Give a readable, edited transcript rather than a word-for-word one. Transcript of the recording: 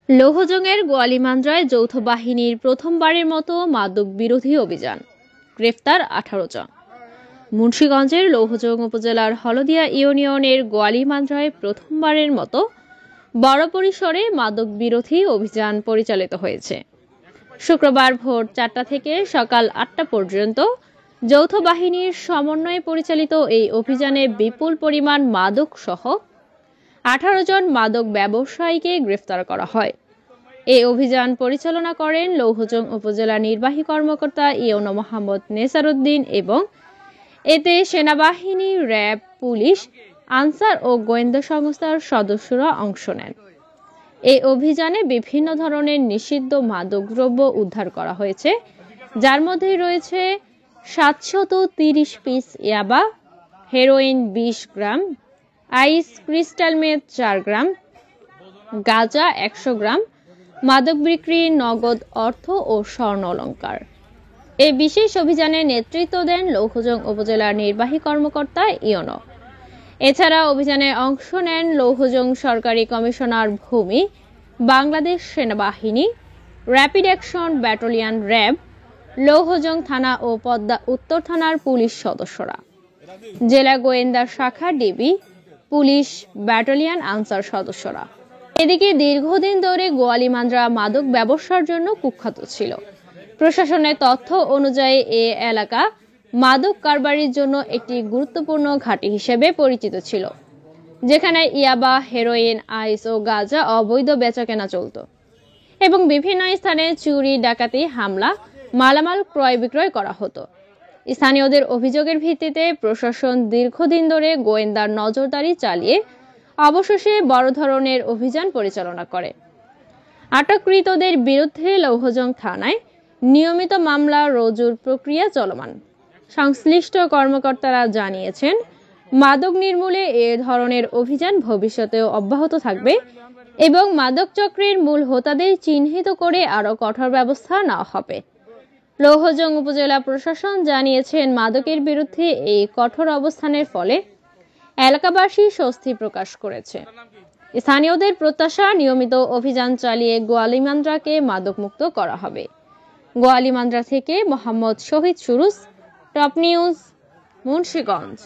লৌহজংয়ের গোয়ালিমান্দ্রায় যৌথ বাহিনীর প্রথমবারের মতো মাদক বিরোধী অভিযান, গ্রেফতার 18 জন। মুন্সিগঞ্জের লৌহজং উপজেলার হলদিয়া ইউনিয়নের গোয়ালিমান্দ্রায় প্রথমবারের মতো বড় পরিসরে মাদক বিরোধী অভিযান পরিচালিত হয়েছে। শুক্রবার ভোর 4টা থেকে সকাল 8টা পর্যন্ত যৌথ বাহিনীর সমন্বয়ে পরিচালিত এই অভিযানে বিপুল পরিমাণ মাদক সহ 18 জন মাদক ব্যবসায়ীকে গ্রেফতার করা হয়। এই অভিযান পরিচালনা করেন লৌহজং উপজেলা নির্বাহী কর্মকর্তা ইউনো মোহাম্মদ নেসার উদ্দিন এবং এতে সেনাবাহিনী, র্যাব, পুলিশ, আনসার ও গোয়েন্দা সংস্থার সদস্যরা অংশ নেন। এই অভিযানে বিভিন্ন ধরনের নিষিদ্ধ মাদকদ্রব্য উদ্ধার করা হয়েছে, যার মধ্যে রয়েছে 730 পিস ইয়াবা, হেরোইন 20 গ্রাম, আইস ক্রিস্টাল মেথ 4 গ্রাম, গাঁজা 100 গ্রাম, মাদক বিক্রি, নগদ অর্থ ও স্বর্ণ অলংকার। এই বিশেষ অভিযানে নেতৃত্ব দেন লৌহজং উপজেলার নির্বাহী কর্মকর্তা ইউনো। এছাড়া অভিযানে অংশ নেন লৌহজং সরকারি কমিশনার ভূমি, বাংলাদেশ সেনাবাহিনী, rapid action battalion RAB, Louhajang থানা ও পদ্মা উত্তর থানার পুলিশ সদস্যরা, জেলা গোয়েন্দা শাখা ডিবি, পুলিশ ব্যাটালিয়ন আনসার সদস্যরা। এদিকে দীর্ঘদিন ধরে গোয়ালিমান্দ্রা মাদক ব্যবসার জন্য কুখ্যাত ছিল। প্রশাসনের তথ্য অনুযায়ী এ এলাকা মাদক কারবারির জন্য একটি গুরুত্বপূর্ণ ঘাঁটি হিসেবে পরিচিত ছিল, যেখানে ইয়াবা, হেরোইন, আইস ও গাঁজা অবৈধ বেচাকেনা চলত এবং বিভিন্ন স্থানে চুরি, ডাকাতি, হামলা, মালামাল ক্রয় বিক্রয় করা হতো। স্থানীয়দের অভিযোগের ভিত্তিতে প্রশাসন দীর্ঘদিন ধরে গোয়েন্দার নজরদারি চালিয়ে অবশেষে বড় ধরনের অভিযান পরিচালনা করে। আটককৃতদের বিরুদ্ধে লৌহজং থানায় নিয়মিত মামলা রুজুর প্রক্রিয়া চলমান। সংশ্লিষ্ট কর্মকর্তারা জানিয়েছেন, মাদক নির্মূলে এ ধরনের অভিযান ভবিষ্যতেও অব্যাহত থাকবে এবং মাদক চক্রের মূল হোতাদের চিহ্নিত করে আরও কঠোর ব্যবস্থা নেওয়া হবে। লৌহজং উপজেলা প্রশাসন জানিয়েছেন, মাদকের বিরুদ্ধে এই কঠোর অবস্থানের ফলে এলাকাবাসী স্বস্তি প্রকাশ করেছে। স্থানীয়দের প্রত্যাশা, নিয়মিত অভিযান চালিয়ে গোয়ালিমান্দ্রাকে মাদকমুক্ত করা হবে। গোয়ালিমান্দ্রা থেকে মোহাম্মদ শহীদ সুরুজ, টপ নিউজ, মুন্সিগঞ্জ।